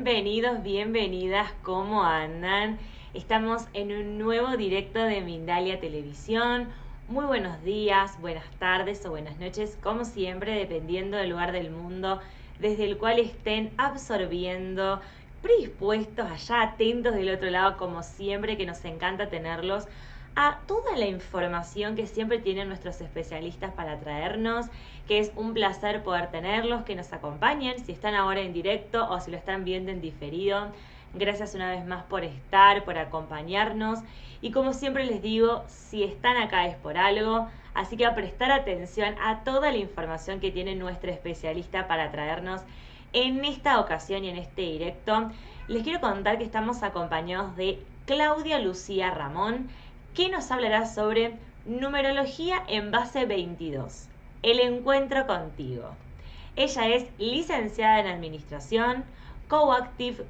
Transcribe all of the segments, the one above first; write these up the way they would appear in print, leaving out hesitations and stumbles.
Bienvenidos, bienvenidas, ¿cómo andan? Estamos en un nuevo directo de Mindalia Televisión. Muy buenos días, buenas tardes o buenas noches, como siempre, dependiendo del lugar del mundo desde el cual estén absorbiendo, predispuestos, allá atentos del otro lado, como siempre, que nos encanta tenerlos, a toda la información que siempre tienen nuestros especialistas para traernos, que es un placer poder tenerlos, que nos acompañen, si están ahora en directo o si lo están viendo en diferido. Gracias una vez más por estar, por acompañarnos. Y como siempre les digo, si están acá es por algo, así que a prestar atención a toda la información que tiene nuestro especialista para traernos en esta ocasión y en este directo. Les quiero contar que estamos acompañados de Claudia Lucía Ramón, que nos hablará sobre numerología en base 22, el encuentro contigo. Ella es licenciada en administración, Coactive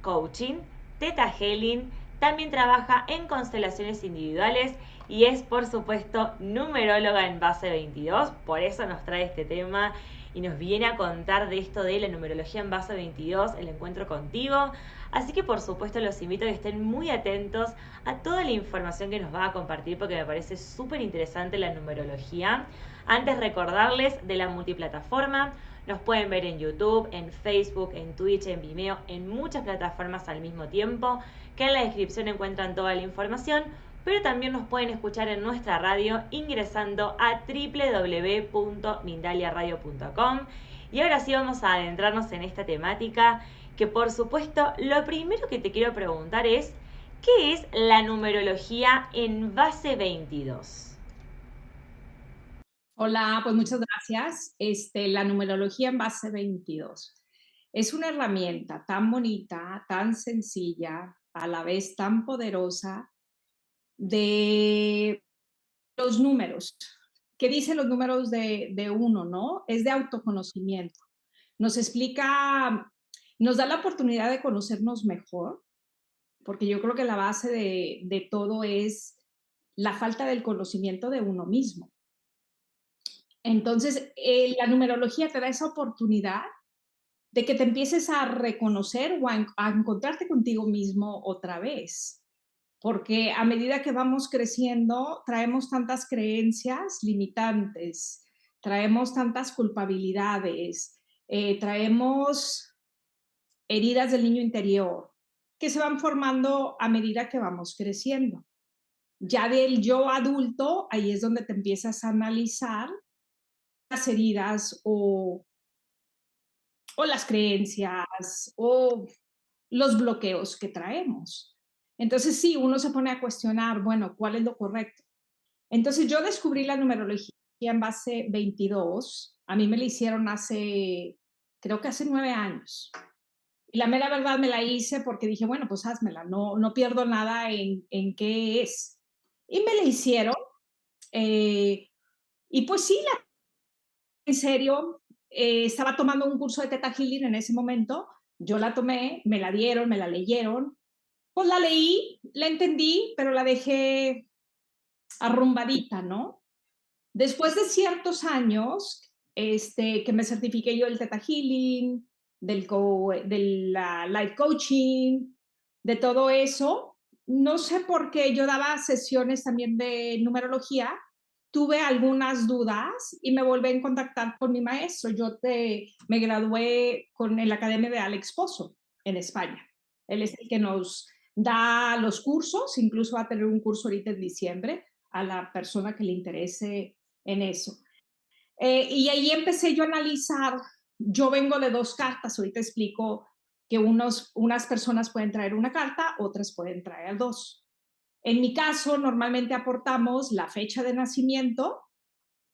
Coaching, Theta Healing, también trabaja en constelaciones individuales y es, por supuesto, numeróloga en base 22. Por eso nos trae este tema y nos viene a contar de esto de la numerología en base 22, el encuentro contigo. Así que, por supuesto, los invito a que estén muy atentos a toda la información que nos va a compartir, porque me parece súper interesante la numerología. Antes, recordarles de la multiplataforma. Nos pueden ver en YouTube, en Facebook, en Twitch, en Vimeo, en muchas plataformas al mismo tiempo, que en la descripción encuentran toda la información, pero también nos pueden escuchar en nuestra radio ingresando a www.mindaliaradio.com. Y ahora sí vamos a adentrarnos en esta temática, que por supuesto lo primero que te quiero preguntar es, ¿qué es la numerología en base 22? Hola, pues muchas gracias. La numerología en base 22 es una herramienta tan bonita, tan sencilla, a la vez tan poderosa de los números. ¿Qué dicen los números de uno, no? Es de autoconocimiento. Nos explica, nos da la oportunidad de conocernos mejor, porque yo creo que la base de todo es la falta del conocimiento de uno mismo. Entonces, la numerología te da esa oportunidad de que te empieces a reconocer o a encontrarte contigo mismo otra vez, porque a medida que vamos creciendo, traemos tantas creencias limitantes, traemos tantas culpabilidades, traemos heridas del niño interior que se van formando a medida que vamos creciendo. Ya del yo adulto, ahí es donde te empiezas a analizar las heridas o las creencias o los bloqueos que traemos. Entonces, sí, uno se pone a cuestionar, bueno, ¿cuál es lo correcto? Entonces, yo descubrí la numerología en base 22. A mí me la hicieron creo que hace 9 años. Y la mera verdad me la hice porque dije, bueno, pues házmela, no pierdo nada en qué es. Y me la hicieron. eh, y pues sí, en serio, estaba tomando un curso de Theta Healing en ese momento, yo la tomé, me la dieron, me la leyeron, pues la leí, la entendí, pero la dejé arrumbadita, ¿no? Después de ciertos años, que me certifiqué yo del Theta Healing, de la Life Coaching, de todo eso, no sé por qué yo daba sesiones también de numerología, tuve algunas dudas y me volví a contactar con mi maestro. Me gradué en la Academia de Alex Pozo en España. Él es el que nos da los cursos, incluso va a tener un curso ahorita en diciembre a la persona que le interese en eso. Y ahí empecé yo a analizar, yo vengo de dos cartas, ahorita explico que unas personas pueden traer una carta, otras pueden traer dos. En mi caso, normalmente aportamos la fecha de nacimiento,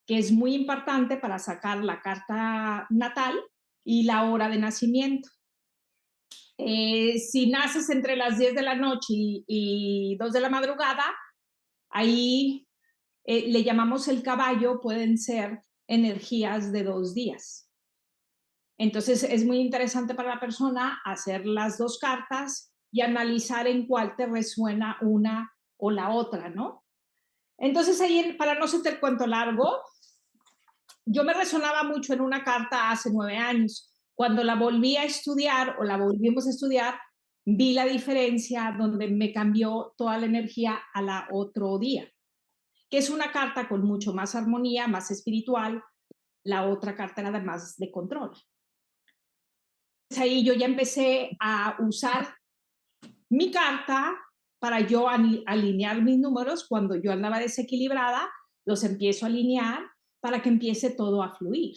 que es muy importante para sacar la carta natal, y la hora de nacimiento. Si naces entre las 10 de la noche y 2 de la madrugada, ahí le llamamos el caballo, pueden ser energías de 2 días. Entonces es muy interesante para la persona hacer las dos cartas y analizar en cuál te resuena una o la otra, ¿no? Entonces ahí, para no hacerte el cuento largo, yo me resonaba mucho en una carta hace 9 años, Cuando la volví a estudiar o la volvimos a estudiar, vi la diferencia donde me cambió toda la energía a la otro día, que es una carta con mucho más armonía, más espiritual. La otra carta era más de control. Ahí yo ya empecé a usar mi carta para yo alinear mis números. Cuando yo andaba desequilibrada, los empiezo a alinear para que empiece todo a fluir.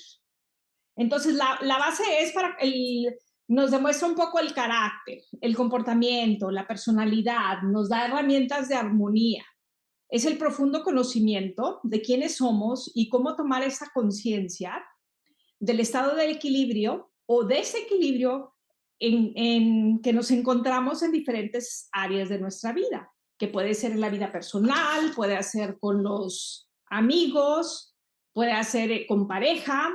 Entonces, la base es nos demuestra un poco el carácter, el comportamiento, la personalidad, nos da herramientas de armonía. Es el profundo conocimiento de quiénes somos y cómo tomar esa conciencia del estado de equilibrio o desequilibrio en que nos encontramos en diferentes áreas de nuestra vida, que puede ser en la vida personal, puede ser con los amigos, puede ser con pareja,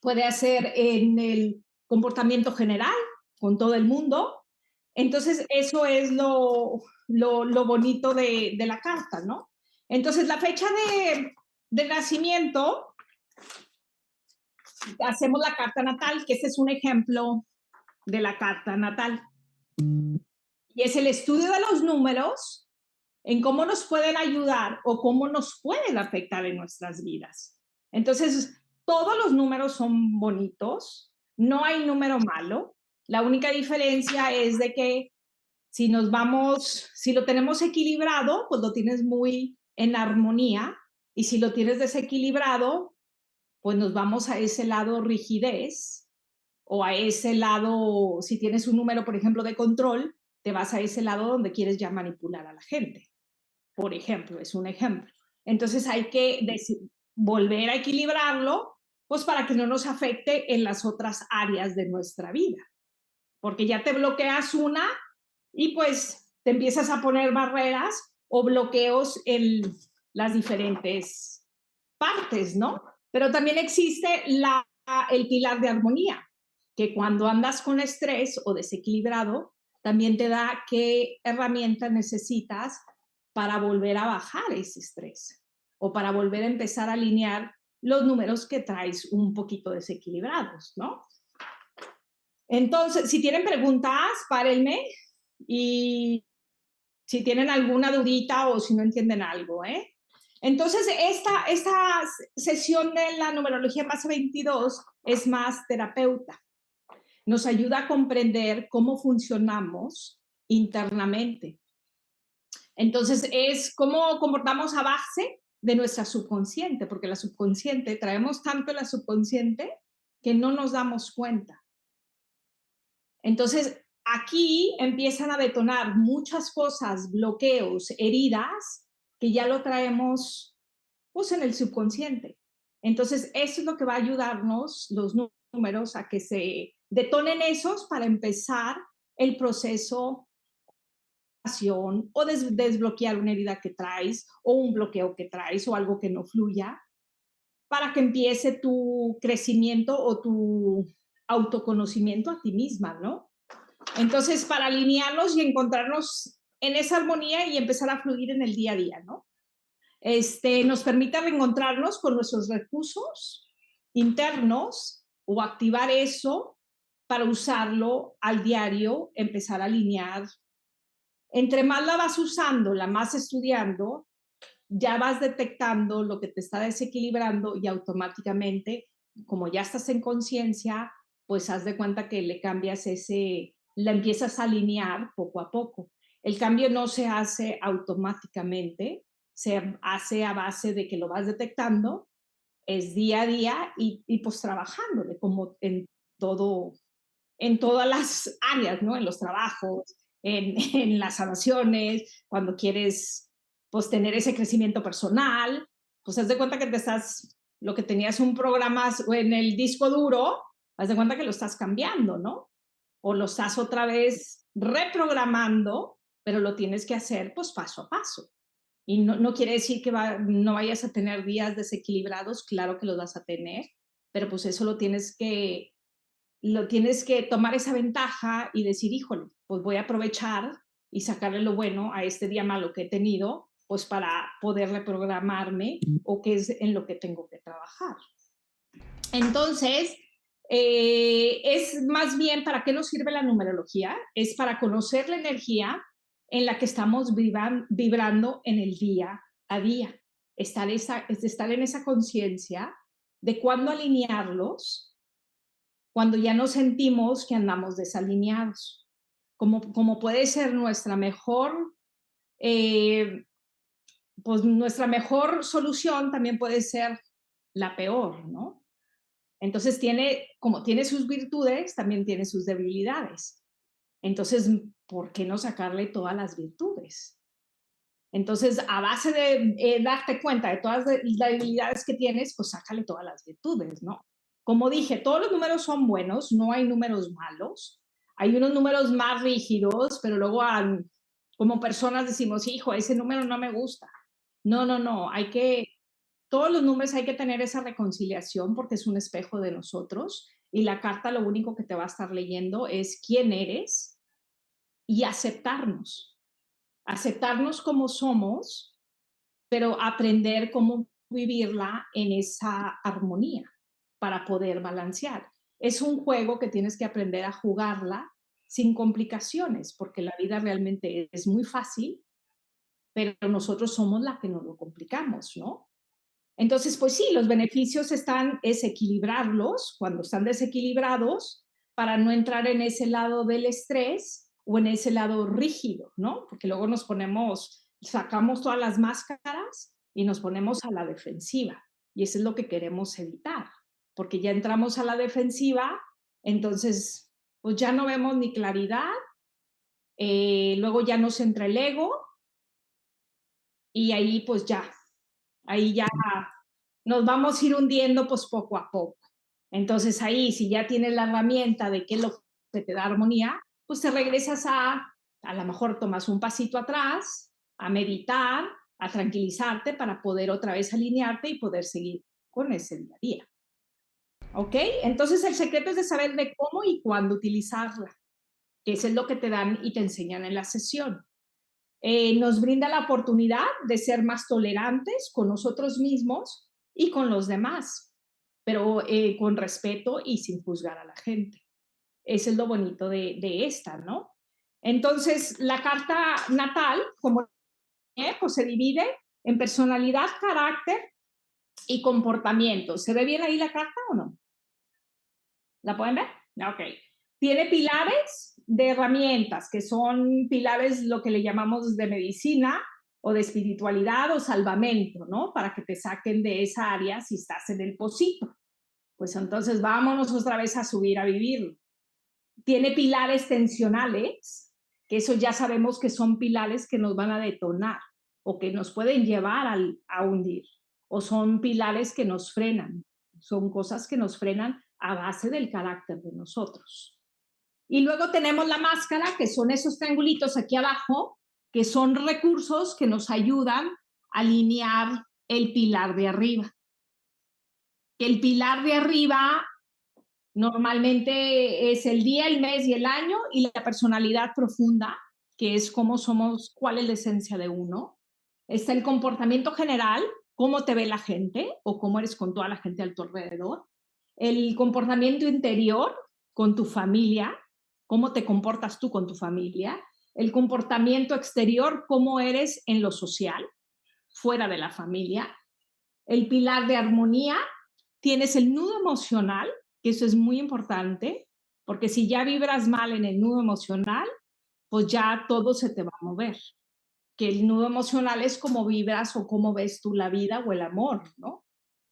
puede ser en el comportamiento general con todo el mundo. Entonces, eso es lo bonito de la carta, ¿no? Entonces, la fecha de nacimiento, hacemos la carta natal, que ese es un ejemplo de la carta natal. Y es el estudio de los números en cómo nos pueden ayudar o cómo nos pueden afectar en nuestras vidas. Entonces, todos los números son bonitos, no hay número malo. La única diferencia es de que si lo tenemos equilibrado, pues lo tienes muy en armonía, y si lo tienes desequilibrado, pues nos vamos a ese lado rigidez, o a ese lado, si tienes un número, por ejemplo, de control, te vas a ese lado donde quieres ya manipular a la gente. Por ejemplo, es un ejemplo. Entonces hay que volver a equilibrarlo, pues para que no nos afecte en las otras áreas de nuestra vida. Porque ya te bloqueas una y pues te empiezas a poner barreras o bloqueos en las diferentes partes, ¿no? Pero también existe el pilar de armonía, que cuando andas con estrés o desequilibrado, también te da qué herramientas necesitas para volver a bajar ese estrés o para volver a empezar a alinear los números que traes un poquito desequilibrados, ¿no? Entonces, si tienen preguntas, párenme, y si tienen alguna dudita o si no entienden algo, ¿eh? Entonces, esta sesión de la numerología base 22 es más terapeuta. Nos ayuda a comprender cómo funcionamos internamente. Entonces, es cómo comportamos a base de nuestra subconsciente, porque la subconsciente, traemos tanto la subconsciente que no nos damos cuenta. Entonces, aquí empiezan a detonar muchas cosas, bloqueos, heridas, que ya lo traemos pues en el subconsciente. Entonces, eso es lo que va a ayudarnos, los números, a que se detonen esos para empezar el proceso o desbloquear una herida que traes o un bloqueo que traes o algo que no fluya, para que empiece tu crecimiento o tu autoconocimiento a ti misma, ¿no? Entonces, para alinearnos y encontrarnos en esa armonía y empezar a fluir en el día a día, ¿no? Nos permite reencontrarnos con nuestros recursos internos o activar eso para usarlo al diario, empezar a alinear. Entre más la vas usando, la más estudiando, ya vas detectando lo que te está desequilibrando y automáticamente, como ya estás en conciencia, pues haz de cuenta que le cambias la empiezas a alinear poco a poco. El cambio no se hace automáticamente, se hace a base de que lo vas detectando, es día a día y pues trabajándole como en todas las áreas, ¿no? En los trabajos, en las sanaciones, cuando quieres pues tener ese crecimiento personal, pues haz de cuenta que lo que tenías un programa en el disco duro, haz de cuenta que lo estás cambiando, ¿no? O lo estás otra vez reprogramando, pero lo tienes que hacer pues paso a paso. Y no quiere decir que no vayas a tener días desequilibrados, claro que los vas a tener, pero pues eso lo tienes que tomar esa ventaja y decir, híjole, pues voy a aprovechar y sacarle lo bueno a este día malo que he tenido, pues para poder reprogramarme o qué es en lo que tengo que trabajar. Entonces, Es más bien, ¿para qué nos sirve la numerología? Es para conocer la energía en la que estamos vibrando en el día a día. Estar en esa conciencia de cuándo alinearlos cuando ya nos sentimos que andamos desalineados. Como puede ser eh, pues nuestra mejor solución también puede ser la peor, ¿no? Entonces como tiene sus virtudes, también tiene sus debilidades. Entonces, ¿por qué no sacarle todas las virtudes? Entonces, a base de darte cuenta de todas las debilidades que tienes, pues sácale todas las virtudes, ¿no? Como dije, todos los números son buenos, no hay números malos. Hay unos números más rígidos, pero luego como personas decimos, hijo, ese número no me gusta. No, no, no, todos los números hay que tener esa reconciliación porque es un espejo de nosotros y la carta lo único que te va a estar leyendo es quién eres y aceptarnos como somos, pero aprender cómo vivirla en esa armonía para poder balancear. Es un juego que tienes que aprender a jugarla sin complicaciones, porque la vida realmente es muy fácil, pero nosotros somos la que nos lo complicamos, ¿no? Entonces, pues sí, los beneficios es equilibrarlos cuando están desequilibrados para no entrar en ese lado del estrés o en ese lado rígido, ¿no? Porque luego sacamos todas las máscaras y nos ponemos a la defensiva. Y eso es lo que queremos evitar, porque ya entramos a la defensiva, entonces, pues ya no vemos ni claridad, luego ya nos entra el ego y ahí pues ahí ya nos vamos a ir hundiendo pues poco a poco. Entonces ahí, si ya tienes la herramienta de qué es lo que te da armonía, pues te regresas a lo mejor tomas un pasito atrás, a meditar, a tranquilizarte para poder otra vez alinearte y poder seguir con ese día a día. ¿Ok? Entonces el secreto es de saber de cómo y cuándo utilizarla, que eso es lo que te dan y te enseñan en la sesión. Nos brinda la oportunidad de ser más tolerantes con nosotros mismos y con los demás, pero con respeto y sin juzgar a la gente. Eso es lo bonito de esta, ¿no? Entonces, la carta natal, como pues se divide en personalidad, carácter y comportamiento. ¿Se ve bien ahí la carta o no? ¿La pueden ver? Ok. Tiene pilares de herramientas, que son pilares lo que le llamamos de medicina o de espiritualidad o salvamento, ¿no? Para que te saquen de esa área si estás en el pocito. Pues entonces vámonos otra vez a subir a vivir. Tiene pilares tensionales, que eso ya sabemos que son pilares que nos van a detonar o que nos pueden llevar a hundir. O son pilares que nos frenan. Son cosas que nos frenan a base del carácter de nosotros. Y luego tenemos la máscara, que son esos triangulitos aquí abajo, que son recursos que nos ayudan a alinear el pilar de arriba. El pilar de arriba normalmente es el día, el mes y el año, y la personalidad profunda, que es cómo somos, cuál es la esencia de uno. Está el comportamiento general, cómo te ve la gente o cómo eres con toda la gente a tu alrededor. El comportamiento interior con tu familia, cómo te comportas tú con tu familia. El comportamiento exterior, cómo eres en lo social, fuera de la familia. El pilar de armonía, tienes el nudo emocional, que eso es muy importante, porque si ya vibras mal en el nudo emocional, pues ya todo se te va a mover. Que el nudo emocional es cómo vibras o cómo ves tú la vida o el amor, ¿no?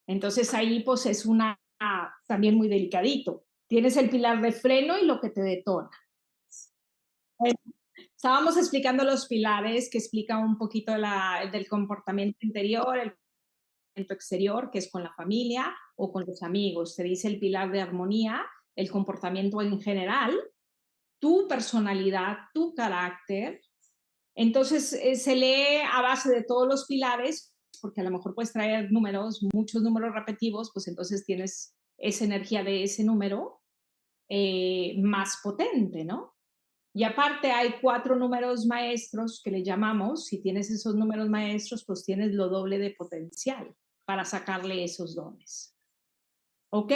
Entonces ahí pues es también muy delicadito. Tienes el pilar de freno y lo que te detona. Estábamos explicando los pilares que explican un poquito del comportamiento interior, el exterior, que es con la familia o con los amigos. Se dice el pilar de armonía, el comportamiento en general, tu personalidad, tu carácter. Entonces se lee a base de todos los pilares, porque a lo mejor puedes traer muchos números repetitivos, pues entonces tienes esa energía de ese número más potente, ¿no? Y aparte hay 4 números maestros que le llamamos, si tienes esos números maestros, pues tienes lo doble de potencial para sacarle esos dones. ¿Ok?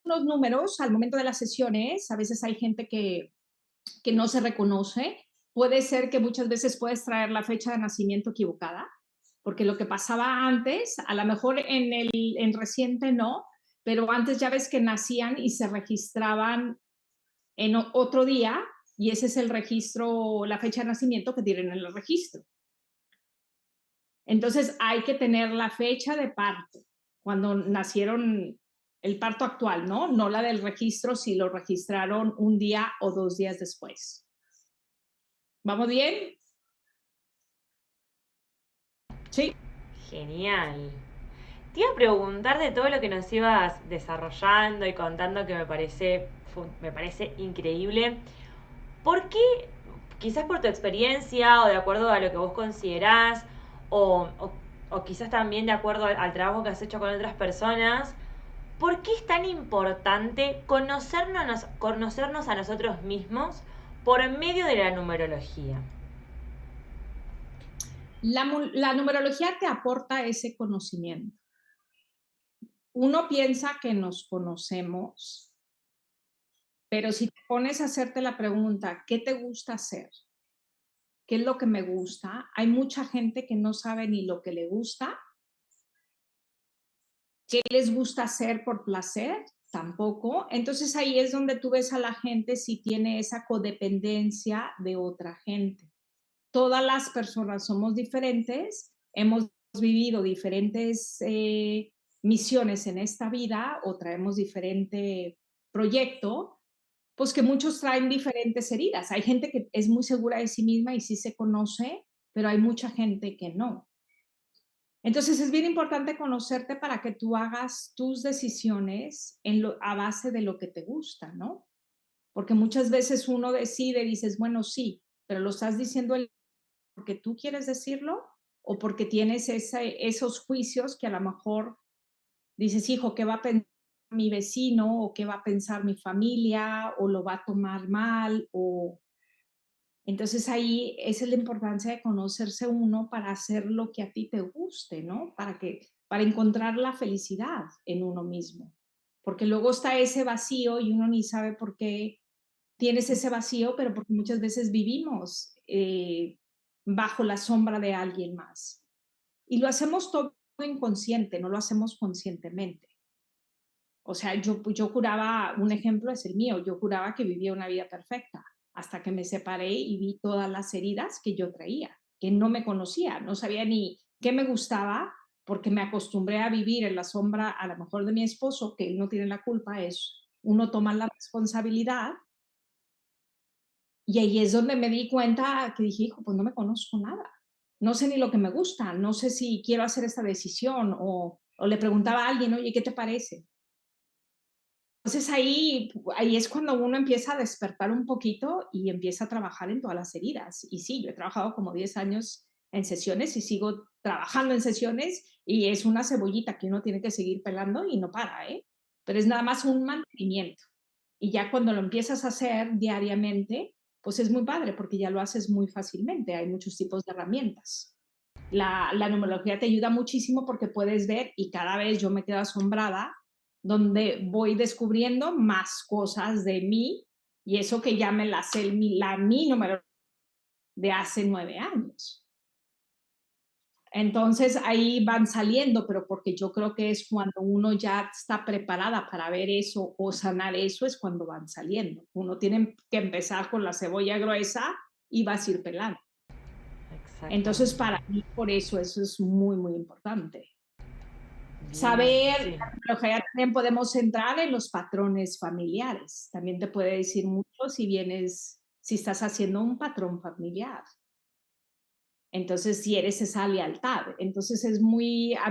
los números al momento de las sesiones, a veces hay gente que no se reconoce. Puede ser que muchas veces puedes traer la fecha de nacimiento equivocada, porque lo que pasaba antes, a lo mejor en reciente no, pero antes ya ves que nacían y se registraban en otro día y ese es el registro, la fecha de nacimiento que tienen en el registro. Entonces hay que tener la fecha de parto, cuando nacieron el parto actual, ¿no? No la del registro si lo registraron un día o 2 días después. ¿Vamos bien? Sí. Genial. Te iba a preguntar de todo lo que nos ibas desarrollando y contando que me parece increíble. ¿Por qué, quizás por tu experiencia o de acuerdo a lo que vos considerás, o, o- o quizás también de acuerdo al trabajo que has hecho con otras personas, por qué es tan importante conocernos a nosotros mismos por medio de la numerología? La numerología te aporta ese conocimiento. Uno piensa que nos conocemos, pero si te pones a hacerte la pregunta, ¿qué te gusta hacer? ¿Qué es lo que me gusta? Hay mucha gente que no sabe ni lo que le gusta. ¿Qué les gusta hacer por placer? Tampoco. Entonces ahí es donde tú ves a la gente si tiene esa codependencia de otra gente. Todas las personas somos diferentes, hemos vivido diferentes misiones en esta vida o traemos diferente proyecto, pues que muchos traen diferentes heridas. Hay gente que es muy segura de sí misma y sí se conoce, pero hay mucha gente que no. Entonces es bien importante conocerte para que tú hagas tus decisiones a base de lo que te gusta, ¿no? Porque muchas veces uno decide, dices, bueno, sí, pero lo estás diciendo porque tú quieres decirlo o porque tienes esos juicios que a lo mejor dices, hijo, ¿qué va a pensar mi vecino o qué va a pensar mi familia o lo va a tomar mal o entonces ahí esa es la importancia de conocerse uno para hacer lo que a ti te guste, ¿no? Para encontrar la felicidad en uno mismo. Porque luego está ese vacío y uno ni sabe por qué tienes ese vacío, pero porque muchas veces vivimos bajo la sombra de alguien más. Y lo hacemos todo inconsciente, no lo hacemos conscientemente. O sea, yo juraba, un ejemplo es el mío, yo juraba que vivía una vida perfecta hasta que me separé y vi todas las heridas que yo traía, que no me conocía, no sabía ni qué me gustaba porque me acostumbré a vivir en la sombra a lo mejor de mi esposo, que él no tiene la culpa, es uno toma la responsabilidad y ahí es donde me di cuenta que dije, hijo, pues no me conozco nada, no sé ni lo que me gusta, no sé si quiero hacer esta decisión o le preguntaba a alguien, oye, ¿qué te parece? Entonces ahí es cuando uno empieza a despertar un poquito y empieza a trabajar en todas las heridas. Y sí, yo he trabajado como 10 años en sesiones y sigo trabajando en sesiones y es una cebollita que uno tiene que seguir pelando y no para, ¿eh? Pero es nada más un mantenimiento. Y ya cuando lo empiezas a hacer diariamente, pues es muy padre porque ya lo haces muy fácilmente. Hay muchos tipos de herramientas. La numerología te ayuda muchísimo porque puedes ver y cada vez yo me quedo asombrada donde voy descubriendo más cosas de mí y eso que ya me la sé, mi número de hace 9 años. Entonces ahí van saliendo, pero porque yo creo que es cuando uno ya está preparada para ver eso o sanar eso, es cuando van saliendo. Uno tiene que empezar con la cebolla gruesa y vas a ir pelando. Entonces, Exactamente. para mí, por eso es muy, muy importante. Bien, Saber, sí. la numerología también podemos entrar en los patrones familiares. También te puede decir mucho si estás haciendo un patrón familiar. Entonces, si eres esa lealtad. Entonces, a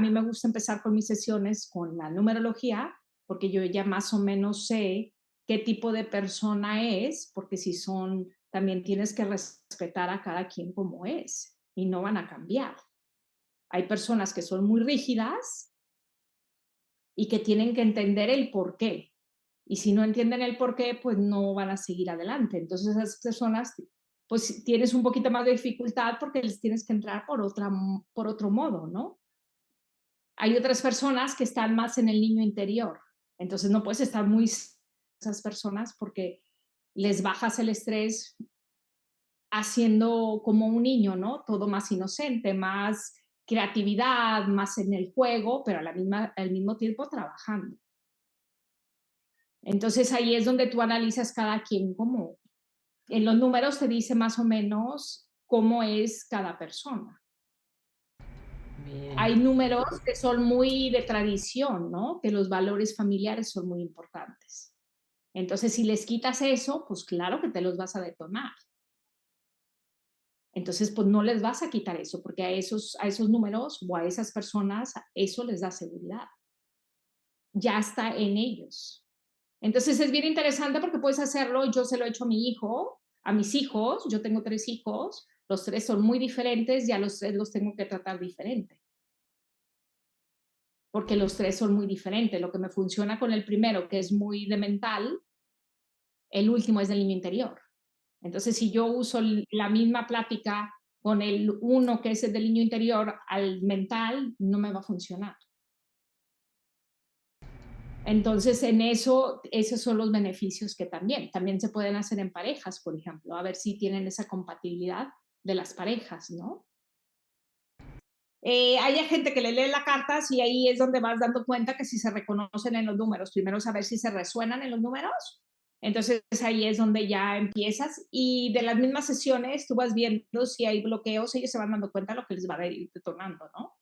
mí me gusta empezar con mis sesiones con la numerología, porque yo ya más o menos sé qué tipo de persona es, porque si son, también tienes que respetar a cada quien como es y no van a cambiar. Hay personas que son muy rígidas y que tienen que entender el por qué. Y si no entienden el por qué, pues no van a seguir adelante. Entonces esas personas, pues tienes un poquito más de dificultad porque les tienes que entrar por otro modo, ¿no? Hay otras personas que están más en el niño interior Entonces no puedes estar muy esas personas porque les bajas el estrés haciendo como un niño, ¿no? Todo más inocente, más creatividad, más en el juego, pero al mismo tiempo trabajando. Entonces ahí es donde tú analizas cada quien como, en los números te dice más o menos cómo es cada persona. Bien. Hay números que son muy de tradición, ¿no? Que los valores familiares son muy importantes. Entonces, si les quitas eso, pues claro que te los vas a detonar. Entonces, pues no les vas a quitar eso, porque a esos números o a esas personas, eso les da seguridad. Ya está en ellos. Entonces, es bien interesante porque puedes hacerlo, yo se lo he hecho a mi hijo, a mis hijos, yo tengo 3 hijos, los 3 son muy diferentes, ya los 3 los tengo que tratar diferente, porque los 3 son muy diferentes. Lo que me funciona con el primero, que es muy de mental, el último es del niño interior. Entonces, si yo uso la misma plática con el uno que es el del niño interior al mental, no me va a funcionar. Entonces, en eso, esos son los beneficios que también se pueden hacer en parejas, por ejemplo, a ver si tienen esa compatibilidad de las parejas, ¿no? Hay gente que le lee las cartas y ahí es donde vas dando cuenta que si se reconocen en los números, primero saber si se resuenan en los números, entonces ahí es donde ya empiezas y de las mismas sesiones tú vas viendo si hay bloqueos, ellos se van dando cuenta de lo que les va a ir detonando, ¿no?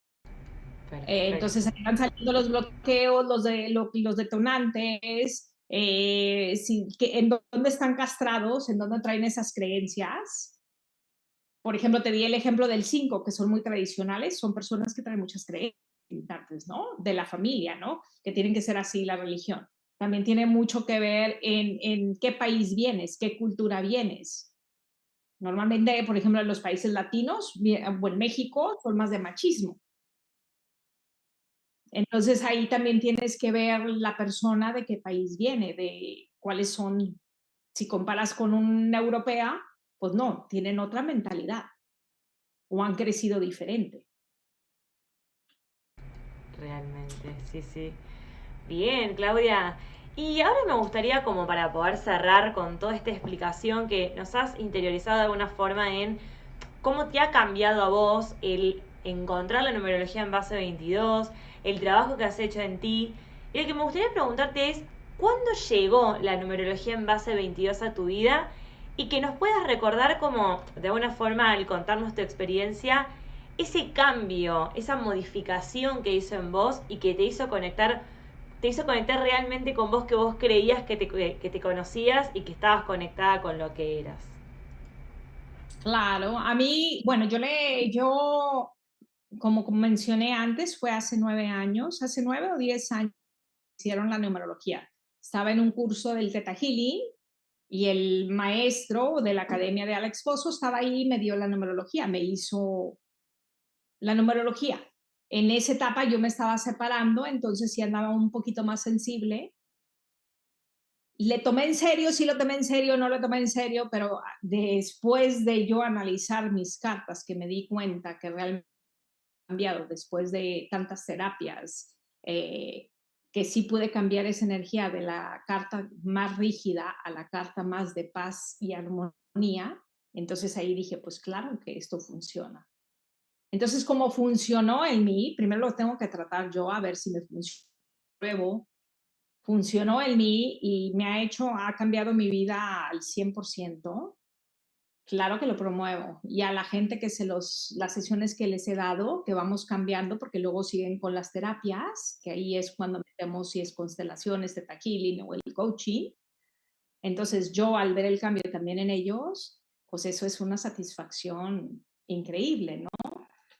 Entonces Perfecto. ahí van saliendo los bloqueos, los detonantes, en dónde están castrados, en dónde traen esas creencias. Por ejemplo, te di el ejemplo del 5, que son muy tradicionales, son personas que traen muchas creencias, ¿no? De la familia, ¿no? Que tienen que ser así la religión. También tiene mucho que ver en qué país vienes, qué cultura vienes. Normalmente, por ejemplo, en los países latinos o en México son más de machismo. Entonces ahí también tienes que ver la persona de qué país viene, de cuáles son, si comparas con una europea, pues no, tienen otra mentalidad o han crecido diferente. Realmente, sí, sí. Bien, Claudia. Y ahora me gustaría, como para poder cerrar con toda esta explicación que nos has interiorizado de alguna forma en cómo te ha cambiado a vos el encontrar la numerología en base 22, el trabajo que has hecho en ti. Y lo que me gustaría preguntarte es, ¿cuándo llegó la numerología en base 22 a tu vida? Y que nos puedas recordar como, de alguna forma, al contarnos tu experiencia, ese cambio, esa modificación que hizo en vos y que te hizo conectar realmente con vos, que vos creías que te conocías y que estabas conectada con lo que eras. Claro, a mí, bueno, yo, como mencioné antes, fue hace 9 años, hace 9 o 10 años hicieron la numerología. Estaba en un curso del Theta Healing y el maestro de la academia de Alex Pozo estaba ahí y me dio la numerología, me hizo la numerología. En esa etapa yo me estaba separando, entonces sí andaba un poquito más sensible. Le tomé en serio, sí lo tomé en serio, no lo tomé en serio, pero después de yo analizar mis cartas, que me di cuenta que realmente he cambiado después de tantas terapias, que sí pude cambiar esa energía de la carta más rígida a la carta más de paz y armonía, entonces ahí dije, pues claro que esto funciona. Entonces, ¿cómo funcionó en mí? Primero lo tengo que tratar yo a ver si me funciona. Funcionó en mí y ha cambiado mi vida al 100%. Claro que lo promuevo. Y a la gente las sesiones que les he dado, que vamos cambiando, porque luego siguen con las terapias, que ahí es cuando metemos si es constelaciones, teta healing o el coaching. Entonces yo al ver el cambio también en ellos, pues eso es una satisfacción increíble, ¿no?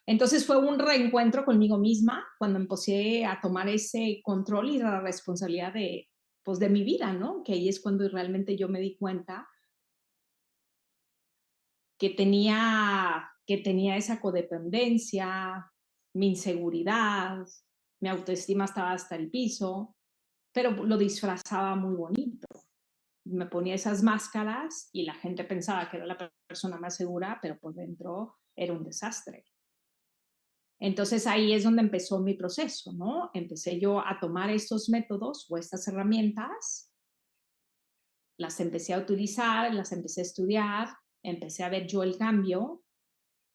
Entonces fue un reencuentro conmigo misma cuando empecé a tomar ese control y la responsabilidad pues, de mi vida, ¿no? Que ahí es cuando realmente yo me di cuenta que tenía esa codependencia, mi inseguridad, mi autoestima estaba hasta el piso, pero lo disfrazaba muy bonito. Me ponía esas máscaras y la gente pensaba que era la persona más segura, pero por dentro era un desastre. Entonces ahí es donde empezó mi proceso, ¿no? Empecé yo a tomar estos métodos o estas herramientas, las empecé a utilizar, las empecé a estudiar, empecé a ver yo el cambio,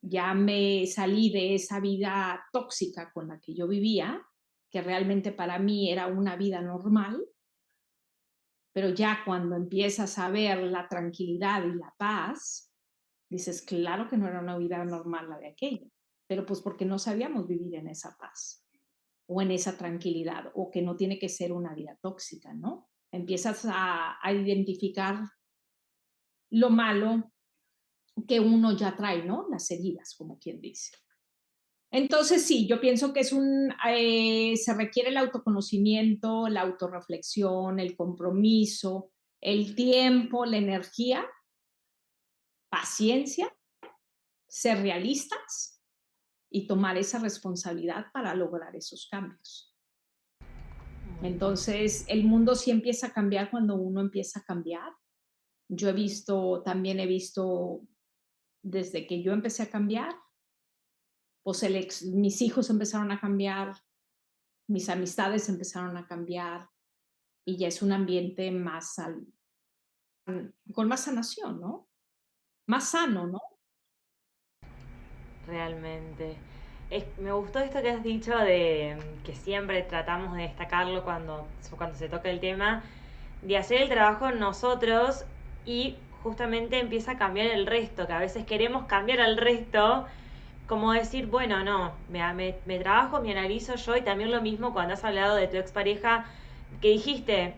ya me salí de esa vida tóxica con la que yo vivía, que realmente para mí era una vida normal, pero ya cuando empiezas a ver la tranquilidad y la paz, dices, claro que no era una vida normal la de aquella, pero pues porque no sabíamos vivir en esa paz o en esa tranquilidad o que no tiene que ser una vida tóxica, ¿no? Empiezas a identificar lo malo que uno ya trae, ¿no? Las heridas, como quien dice. Entonces, sí, yo pienso que se requiere el autoconocimiento, la autorreflexión, el compromiso, el tiempo, la energía, paciencia, ser realistas y tomar esa responsabilidad para lograr esos cambios. Muy bien. Entonces, el mundo sí empieza a cambiar cuando uno empieza a cambiar. Yo también he visto desde que yo empecé a cambiar, pues mis hijos empezaron a cambiar, mis amistades empezaron a cambiar y ya es un ambiente con más sanación, ¿no? Más sano, ¿no? Realmente. Me gustó esto que has dicho de que siempre tratamos de destacarlo cuando se toca el tema, de hacer el trabajo nosotros y justamente empieza a cambiar el resto, que a veces queremos cambiar al resto, como decir, bueno, no, me trabajo, me analizo yo y también lo mismo cuando has hablado de tu expareja, que dijiste,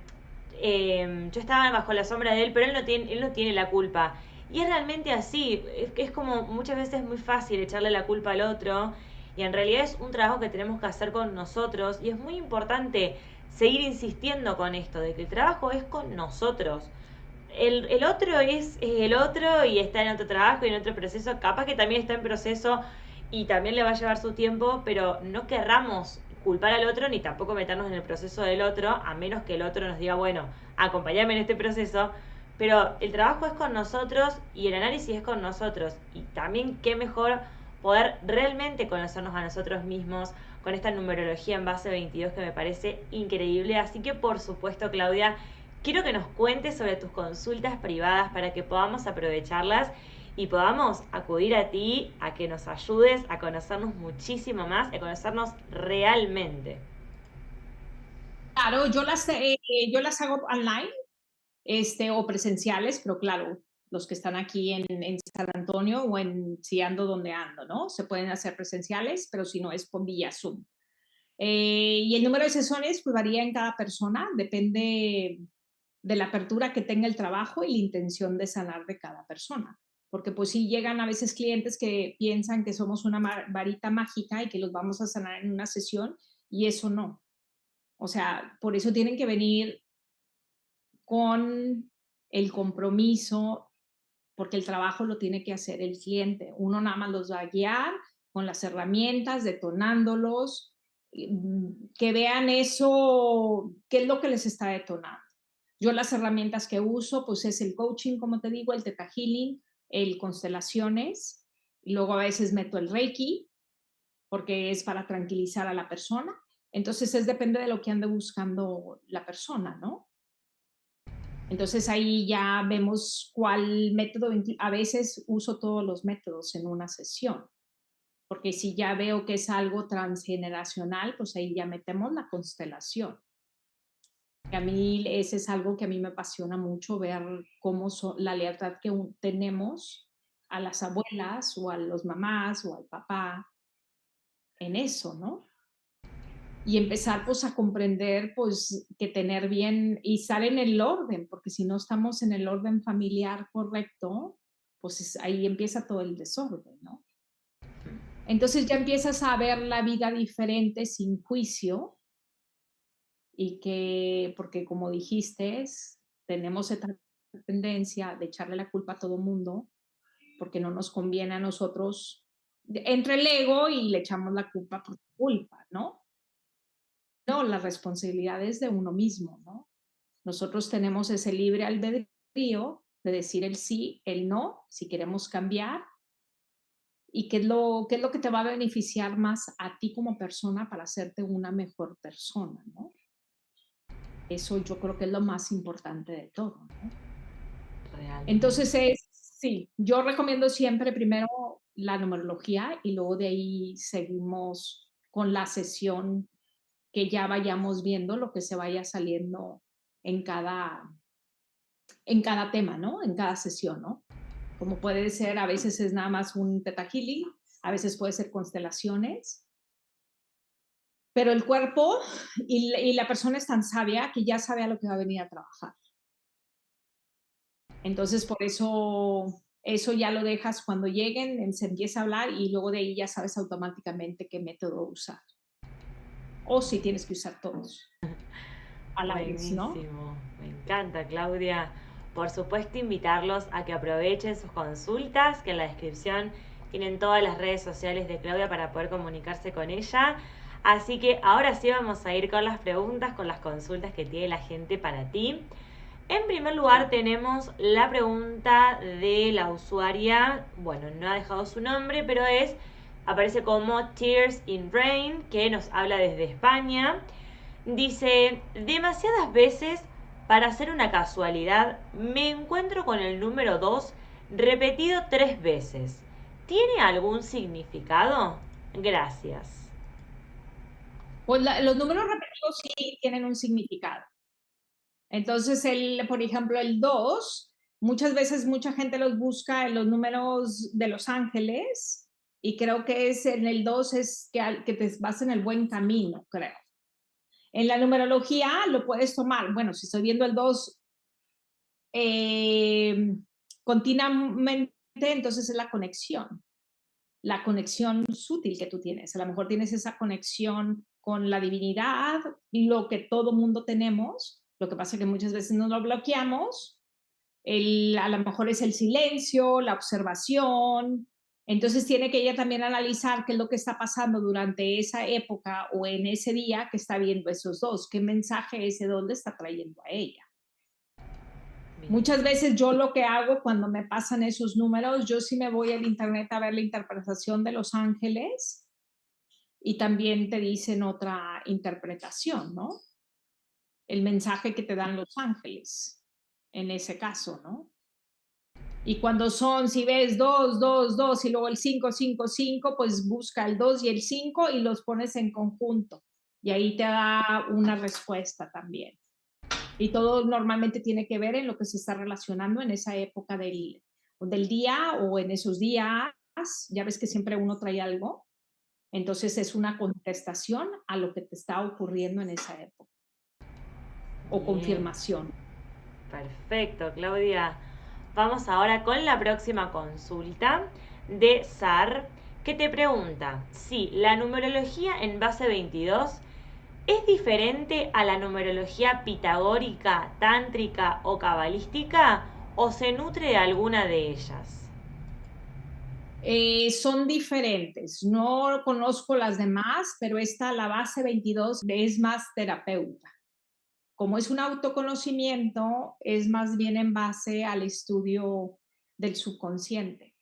yo estaba bajo la sombra de él, pero él no tiene la culpa. Y es realmente así, es como muchas veces muy fácil echarle la culpa al otro y en realidad es un trabajo que tenemos que hacer con nosotros y es muy importante seguir insistiendo con esto, de que el trabajo es con nosotros. El otro es el otro y está en otro trabajo y en otro proceso, capaz que también está en proceso y también le va a llevar su tiempo, pero no querramos culpar al otro ni tampoco meternos en el proceso del otro, a menos que el otro nos diga, bueno, acompáñame en este proceso, pero el trabajo es con nosotros y el análisis es con nosotros. Y también qué mejor poder realmente conocernos a nosotros mismos con esta numerología en base 22 que me parece increíble. Así que por supuesto, Claudia, quiero que nos cuentes sobre tus consultas privadas para que podamos aprovecharlas y podamos acudir a ti a que nos ayudes a conocernos muchísimo más, a conocernos realmente. Claro, yo las hago online, o presenciales, pero claro, los que están aquí en San Antonio o si ando donde ando, ¿no? Se pueden hacer presenciales, pero si no es por vía Zoom. Y el número de sesiones pues varía en cada persona, depende de la apertura que tenga el trabajo y la intención de sanar de cada persona. Porque pues sí llegan a veces clientes que piensan que somos una varita mágica y que los vamos a sanar en una sesión y eso no. O sea, por eso tienen que venir con el compromiso, porque el trabajo lo tiene que hacer el cliente. Uno nada más los va a guiar con las herramientas, detonándolos, que vean eso, qué es lo que les está detonando. Yo las herramientas que uso, pues es el coaching, como te digo, el Theta Healing, el constelaciones, y luego a veces meto el Reiki, porque es para tranquilizar a la persona. Entonces depende de lo que ande buscando la persona, ¿no? Entonces ahí ya vemos cuál método, a veces uso todos los métodos en una sesión, porque si ya veo que es algo transgeneracional, pues ahí ya metemos la constelación. A mí ese es algo que a mí me apasiona mucho, ver cómo la lealtad que tenemos a las abuelas o a los mamás o al papá en eso, ¿no? Y empezar pues a comprender pues que tener bien y estar en el orden, porque si no estamos en el orden familiar correcto, pues ahí empieza todo el desorden, ¿no? Entonces ya empiezas a ver la vida diferente sin juicio y porque como dijiste, tenemos esta tendencia de echarle la culpa a todo mundo porque no nos conviene a nosotros, entre el ego y le echamos la culpa por culpa, ¿no? No, la responsabilidad es de uno mismo, ¿no? Nosotros tenemos ese libre albedrío de decir el sí, el no, si queremos cambiar y qué es lo que te va a beneficiar más a ti como persona para hacerte una mejor persona, ¿no? Eso yo creo que es lo más importante de todo, ¿no? Entonces Realmente. sí, yo recomiendo siempre primero la numerología y luego de ahí seguimos con la sesión que ya vayamos viendo lo que se vaya saliendo en cada, en cada tema, ¿no? En cada sesión, ¿no? Como puede ser, a veces es nada más un teta healing, a veces puede ser constelaciones, pero el cuerpo y la persona es tan sabia que ya sabe a lo que va a venir a trabajar. Entonces, por eso ya lo dejas cuando lleguen, se empieza a hablar y luego de ahí ya sabes automáticamente qué método usar. O si tienes que usar todos a la vez, ¿no? Buenísimo, me encanta, Claudia. Por supuesto, invitarlos a que aprovechen sus consultas, que en la descripción tienen todas las redes sociales de Claudia para poder comunicarse con ella. Así que ahora sí vamos a ir con las preguntas, con las consultas que tiene la gente para ti. En primer lugar tenemos la pregunta de la usuaria, bueno, no ha dejado su nombre, pero aparece como Tears in Rain, que nos habla desde España. Dice, demasiadas veces, para hacer una casualidad, me encuentro con el número 2 repetido 3 veces. ¿Tiene algún significado? Gracias. Pues los números repetidos sí tienen un significado. Entonces, por ejemplo, el 2 muchas veces mucha gente los busca en los números de los ángeles y creo que es en el 2 es que te vas en el buen camino, creo. En la numerología lo puedes tomar, bueno, si estoy viendo el 2 eh, continuamente, entonces es la conexión sutil que tú tienes. A lo mejor tienes esa conexión con la divinidad, lo que todo mundo tenemos, lo que pasa es que muchas veces nos lo bloqueamos, a lo mejor es el silencio, la observación, entonces tiene que ella también analizar qué es lo que está pasando durante esa época o en ese día que está viendo esos dos, qué mensaje ese dos le está trayendo a ella. Bien. Muchas veces yo lo que hago cuando me pasan esos números, yo sí me voy al internet a ver la interpretación de los ángeles y también te dicen otra interpretación, ¿no? El mensaje que te dan los ángeles en ese caso, ¿no? Y cuando son, si ves 2, 2, 2 y luego el 5, 5, 5, pues busca el 2 y el 5 y los pones en conjunto. Y ahí te da una respuesta también. Y todo normalmente tiene que ver en lo que se está relacionando en esa época del día o en esos días. Ya ves que siempre uno trae algo. Entonces es una contestación a lo que te está ocurriendo en esa época o Bien. confirmación. Perfecto, Claudia. Vamos ahora con la próxima consulta de Sar, que te pregunta si la numerología en base 22 es diferente a la numerología pitagórica, tántrica o cabalística o se nutre de alguna de ellas. Son diferentes. No conozco las demás, pero esta, la base 22, es más terapeuta. Como es un autoconocimiento, es más bien en base al estudio del subconsciente.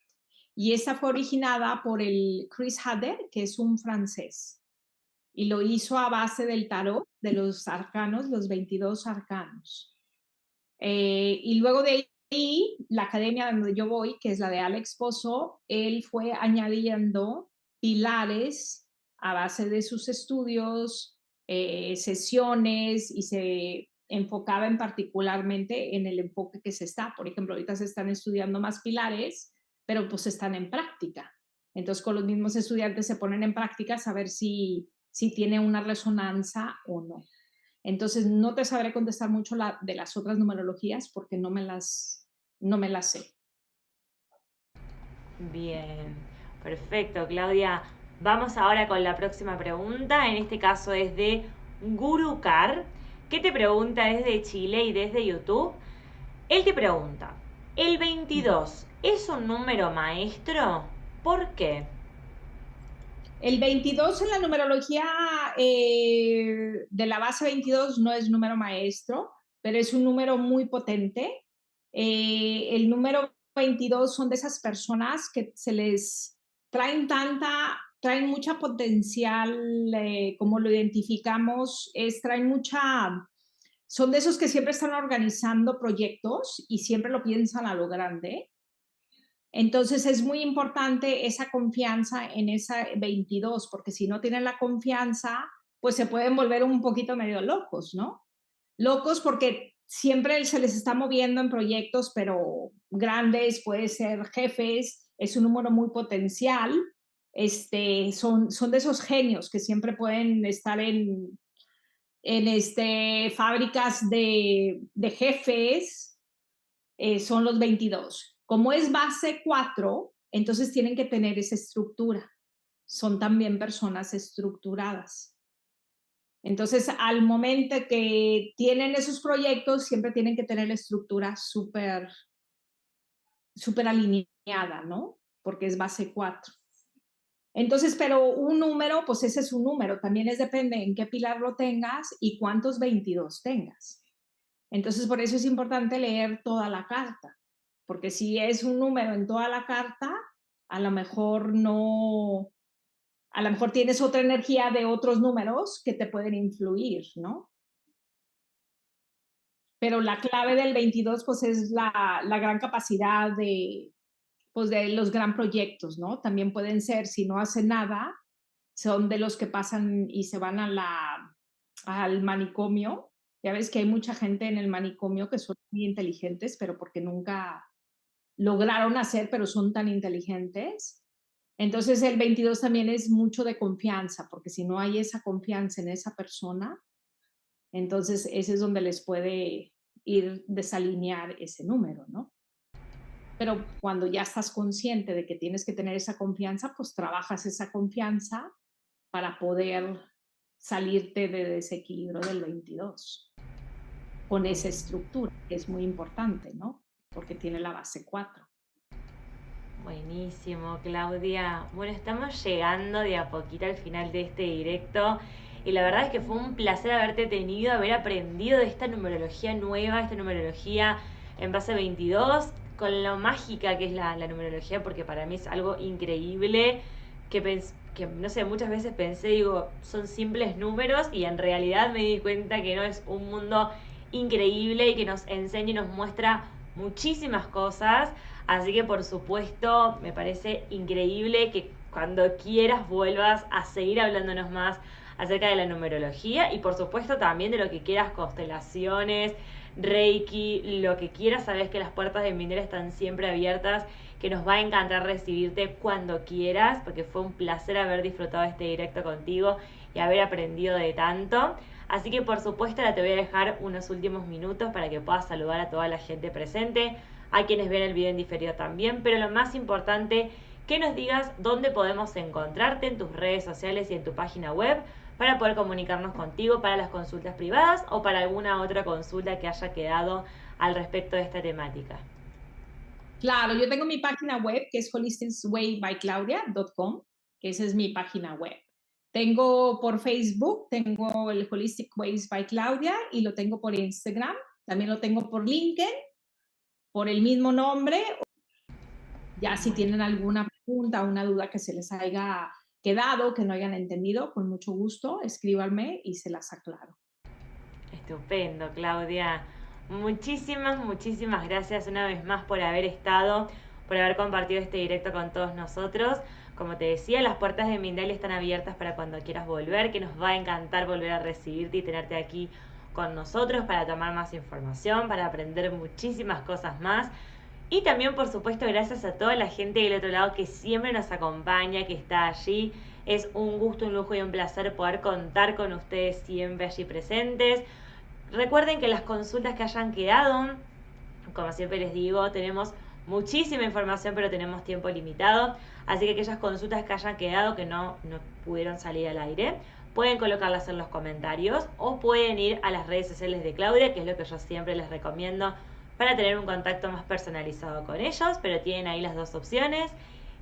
Y esta fue originada por el Chris Hader, que es un francés, y lo hizo a base del tarot, de los arcanos, los 22 arcanos. Y luego de ahí, la academia donde yo voy, que es la de Alex Pozo, él fue añadiendo pilares a base de sus estudios, sesiones, y se enfocaba en particularmente en el enfoque que se está. Por ejemplo, ahorita se están estudiando más pilares, pero pues están en práctica. Entonces, con los mismos estudiantes se ponen en práctica a saber si tiene una resonancia o no. Entonces, no te sabré contestar mucho de las otras numerologías porque no me las sé. Bien, perfecto, Claudia. Vamos ahora con la próxima pregunta. En este caso es de Gurukar, que te pregunta desde Chile y desde YouTube. Él te pregunta, ¿el 22 es un número maestro? ¿Por qué? El 22 en la numerología de la base 22 no es número maestro, pero es un número muy potente. El número 22 son de esas personas que se les traen mucha potencial, como lo identificamos, traen mucha, son de esos que siempre están organizando proyectos y siempre lo piensan a lo grande. Entonces es muy importante esa confianza en esa 22, porque si no tienen la confianza, pues se pueden volver un poquito medio locos, ¿no? Locos porque siempre se les está moviendo en proyectos, pero grandes, puede ser jefes, es un número muy potencial. Son de esos genios que siempre pueden estar en fábricas de jefes, son los 22. Como es base 4, entonces tienen que tener esa estructura. Son también personas estructuradas. Entonces, al momento que tienen esos proyectos, siempre tienen que tener la estructura súper alineada, ¿no? Porque es base 4. Entonces, pero un número, pues ese es un número. También depende en qué pilar lo tengas y cuántos 22 tengas. Entonces, por eso es importante leer toda la carta. Porque si es un número en toda la carta, a lo mejor no, a lo mejor tienes otra energía de otros números que te pueden influir, ¿no? Pero la clave del 22, pues es la gran capacidad pues, de los gran proyectos, ¿no? También pueden ser, si no hacen nada, son de los que pasan y se van al manicomio. Ya ves que hay mucha gente en el manicomio que son muy inteligentes, pero porque nunca lograron hacer, pero son tan inteligentes. Entonces el 22 también es mucho de confianza, porque si no hay esa confianza en esa persona, entonces ese es donde les puede ir desalinear ese número, ¿no? Pero cuando ya estás consciente de que tienes que tener esa confianza, pues trabajas esa confianza para poder salirte de desequilibrio del 22 con esa estructura, que es muy importante, ¿no? Porque tiene la base 4. Buenísimo, Claudia. Bueno, estamos llegando de a poquito al final de este directo y la verdad es que fue un placer haberte tenido, haber aprendido de esta numerología nueva, esta numerología en base 22, con lo mágica que es la numerología, porque para mí es algo increíble que no sé, muchas veces pensé, digo, son simples números y en realidad me di cuenta que no, es un mundo increíble y que nos enseña y nos muestra muchísimas cosas. Así que por supuesto me parece increíble que cuando quieras vuelvas a seguir hablándonos más acerca de la numerología y por supuesto también de lo que quieras, constelaciones, Reiki, lo que quieras. Sabes que las puertas de Mindel están siempre abiertas, que nos va a encantar recibirte cuando quieras, porque fue un placer haber disfrutado este directo contigo y haber aprendido de tanto. Así que por supuesto ahora te voy a dejar unos últimos minutos para que puedas saludar a toda la gente presente, a quienes ven el video en diferido también, pero lo más importante, que nos digas dónde podemos encontrarte en tus redes sociales y en tu página web para poder comunicarnos contigo para las consultas privadas o para alguna otra consulta que haya quedado al respecto de esta temática. Claro, yo tengo mi página web que es holisticswaybyclaudia.com, que esa es mi página web. Tengo por Facebook, tengo el Holistic Ways by Claudia y lo tengo por Instagram. También lo tengo por LinkedIn, por el mismo nombre. Ya si tienen alguna pregunta o una duda que se les haya quedado, que no hayan entendido, con mucho gusto, escríbanme y se las aclaro. Estupendo, Claudia. Muchísimas gracias una vez más por haber estado, por haber compartido este directo con todos nosotros. Como te decía, las puertas de Mindalia están abiertas para cuando quieras volver, que nos va a encantar volver a recibirte y tenerte aquí con nosotros para tomar más información, para aprender muchísimas cosas más. Y también, por supuesto, gracias a toda la gente del otro lado que siempre nos acompaña, que está allí. Es un gusto, un lujo y un placer poder contar con ustedes siempre allí presentes. Recuerden que las consultas que hayan quedado, como siempre les digo, tenemos muchísima información, pero tenemos tiempo limitado. Así que aquellas consultas que hayan quedado que no pudieron salir al aire, pueden colocarlas en los comentarios o pueden ir a las redes sociales de Claudia, que es lo que yo siempre les recomiendo para tener un contacto más personalizado con ellos, pero tienen ahí las dos opciones.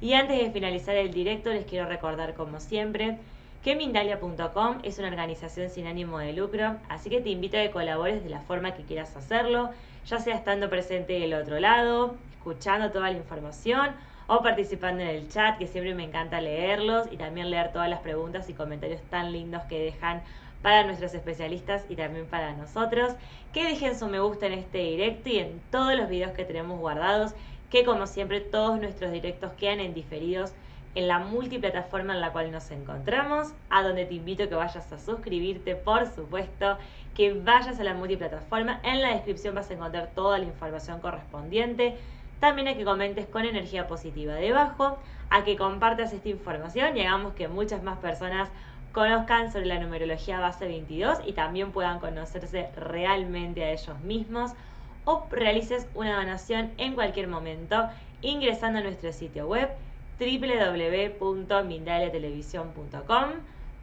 Y antes de finalizar el directo, les quiero recordar, como siempre, que Mindalia.com es una organización sin ánimo de lucro, así que te invito a que colabores de la forma que quieras hacerlo, ya sea estando presente del otro lado, escuchando toda la información, o participando en el chat, que siempre me encanta leerlos y también leer todas las preguntas y comentarios tan lindos que dejan para nuestros especialistas y también para nosotros. Que dejen su me gusta en este directo y en todos los videos que tenemos guardados, que como siempre todos nuestros directos quedan en diferidos en la multiplataforma en la cual nos encontramos, a donde te invito a que vayas a suscribirte, por supuesto, que vayas a la multiplataforma. En la descripción vas a encontrar toda la información correspondiente. También a que comentes con energía positiva debajo, a que compartas esta información y hagamos que muchas más personas conozcan sobre la numerología base 22 y también puedan conocerse realmente a ellos mismos, o realices una donación en cualquier momento ingresando a nuestro sitio web www.mindaliatelevisión.com,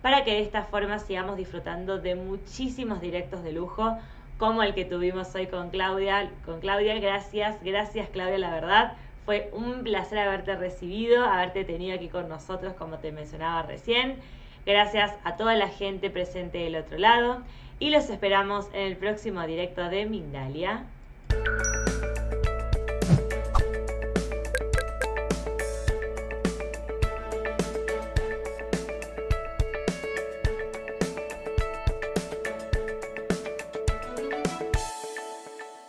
para que de esta forma sigamos disfrutando de muchísimos directos de lujo como el que tuvimos hoy con Claudia. Gracias Claudia, la verdad fue un placer haberte recibido, haberte tenido aquí con nosotros, como te mencionaba recién. Gracias a toda la gente presente del otro lado y los esperamos en el próximo directo de Mindalia.